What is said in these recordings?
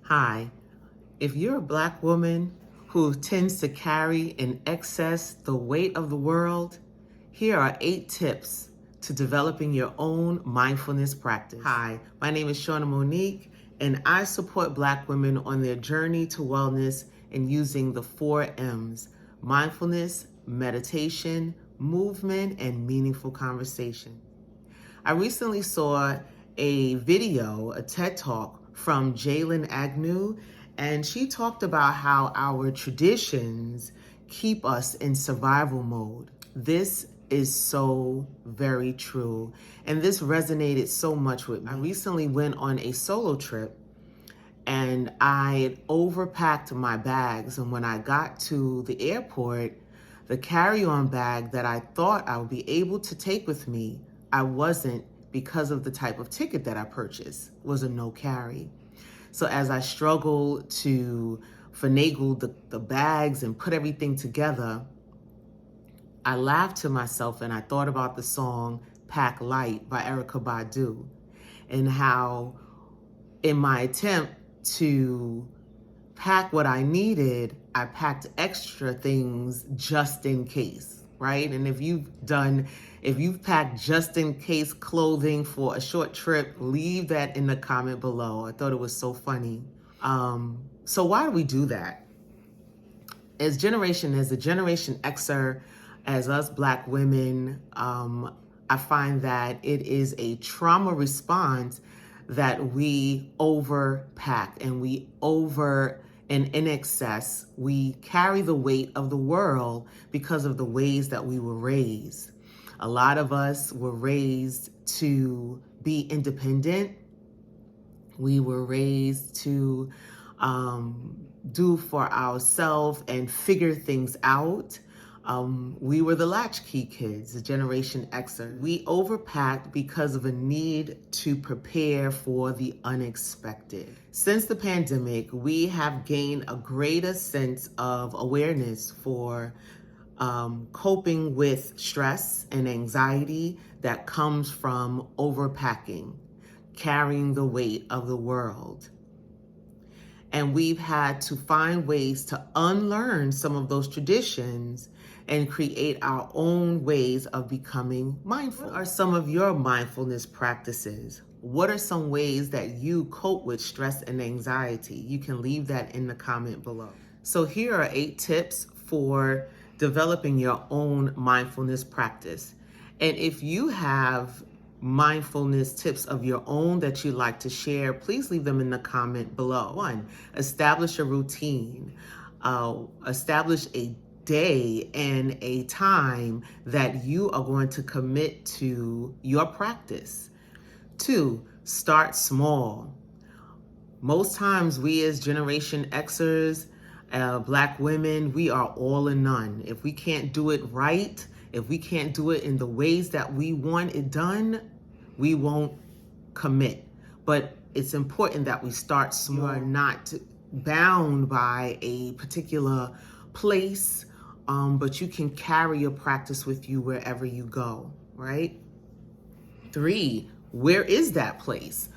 Hi, if you're a Black woman who tends to carry in excess the weight of the world, here are 8 tips to developing your own mindfulness practice. Hi, my name is Shauna Monique, and I support Black women on their journey to wellness and using the 4 M's: mindfulness, meditation, movement, and meaningful conversation. I recently saw a video, a TED Talk from Jalen Agnew, and she talked about how our traditions keep us in survival mode. This is so very true, and this resonated so much with me. I recently went on a solo trip and I had overpacked my bags, and when I got to the airport, the carry-on bag that I thought I would be able to take with me, I wasn't, because of the type of ticket that I purchased was a no carry. So as I struggled to finagle the bags and put everything together, I laughed to myself and I thought about the song Pack Lite by Erykah Badu, and how in my attempt to pack what I needed, I packed extra things just in case, right? And if you've packed just in case clothing for a short trip, leave that in the comment below. I thought it was so funny. So why do we do that? As a Generation Xer, as us Black women, I find that it is a trauma response that we overpack and and in excess, we carry the weight of the world because of the ways that we were raised. A lot of us were raised to be independent. We were raised to do for ourselves and figure things out. We were the latchkey kids, the Generation Xer. We overpacked because of a need to prepare for the unexpected. Since the pandemic, we have gained a greater sense of awareness for coping with stress and anxiety that comes from overpacking, carrying the weight of the world. And we've had to find ways to unlearn some of those traditions and create our own ways of becoming mindful. What are some of your mindfulness practices? What are some ways that you cope with stress and anxiety? You can leave that in the comment below. So here are 8 tips for developing your own mindfulness practice. And if you have mindfulness tips of your own that you'd like to share, please leave them in the comment below. 1, establish a routine. Establish a day and a time that you are going to commit to your practice. 2, start small. Most times we as Generation Xers, Black women, we are all or none. If we can't do it right, if we can't do it in the ways that we want it done, we won't commit. But it's important that we start small. You are not bound by a particular place, but you can carry your practice with you wherever you go, right? 3, where is that place?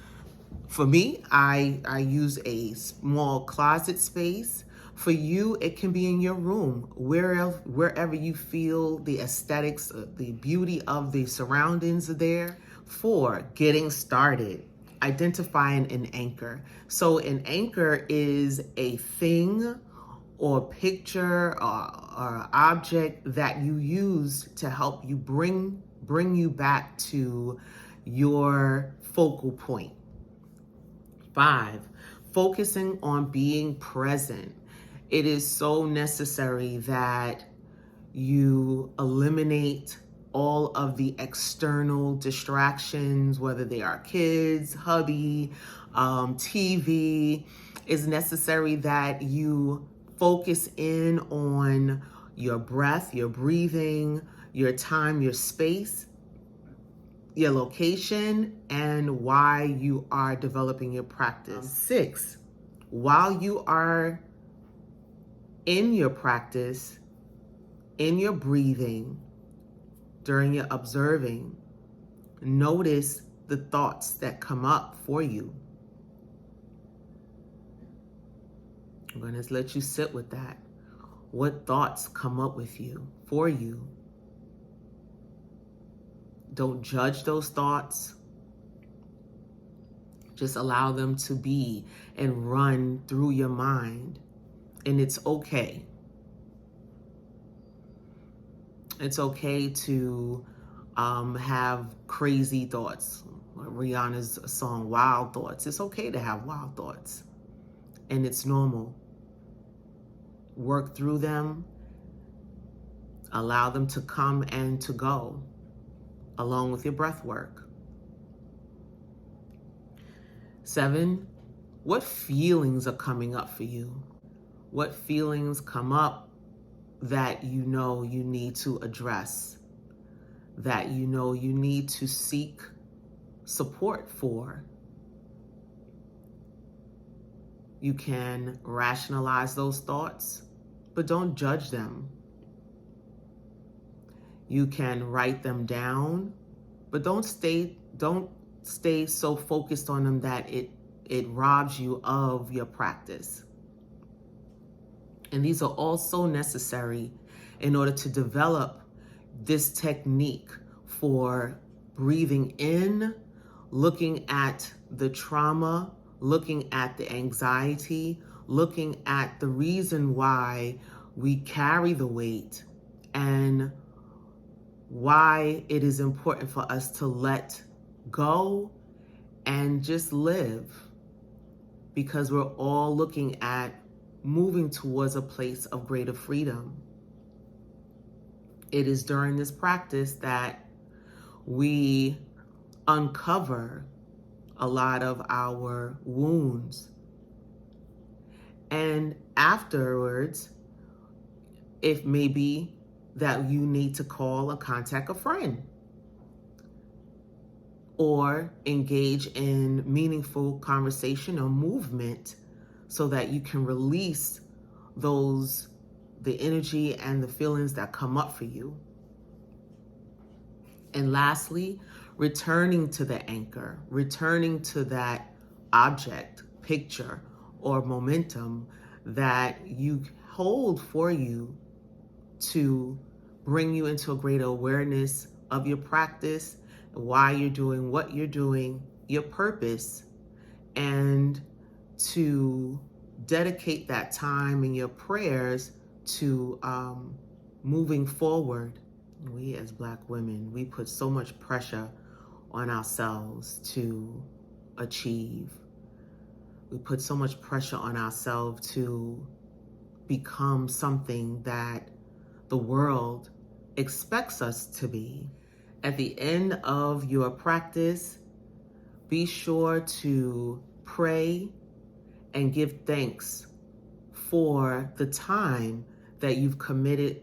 For me, I use a small closet space. For you, it can be in your room, wherever you feel the aesthetics, the beauty of the surroundings are there. 4, getting started. Identifying an anchor. So an anchor is a thing or picture or object that you use to help you bring you back to your focal point. 5, focusing on being present. It is so necessary that you eliminate all of the external distractions, whether they are kids, hubby, TV. It's necessary that you focus in on your breath, your breathing, your time, your space, your location, and why you are developing your practice. 6, while you are in your practice, in your breathing, during your observing, notice the thoughts that come up for you. I'm going to let you sit with that. What thoughts come up for you? Don't judge those thoughts. Just allow them to be and run through your mind. And it's okay. It's okay to have crazy thoughts. Rihanna's song, Wild Thoughts. It's okay to have wild thoughts. And it's normal. Work through them. Allow them to come and to go, along with your breath work. 7, what feelings are coming up for you? What feelings come up that you know you need to address, that you know you need to seek support for? You can rationalize those thoughts, but don't judge them. You can write them down, but don't stay so focused on them that it robs you of your practice. And these are all so necessary in order to develop this technique for breathing in, looking at the trauma, looking at the anxiety, looking at the reason why we carry the weight, and why it is important for us to let go and just live, because we're all looking at moving towards a place of greater freedom. It is during this practice that we uncover a lot of our wounds. And afterwards, it may be that you need to call or contact a friend, or engage in meaningful conversation or movement so that you can release the energy and the feelings that come up for you. And lastly, returning to the anchor, returning to that object, picture, or momentum that you hold for you to bring you into a greater awareness of your practice, why you're doing what you're doing, your purpose, and to dedicate that time in your prayers to moving forward. We as Black women, we put so much pressure on ourselves to achieve. We put so much pressure on ourselves to become something that the world expects us to be. At the end of your practice, be sure to pray and give thanks for the time that you've committed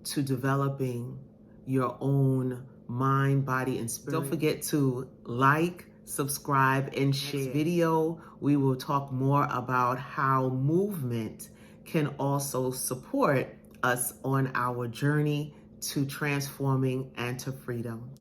to developing your own mind, body, and spirit. Don't forget to like, subscribe, and share. Next video, we will talk more about how movement can also support us on our journey to transforming and to freedom.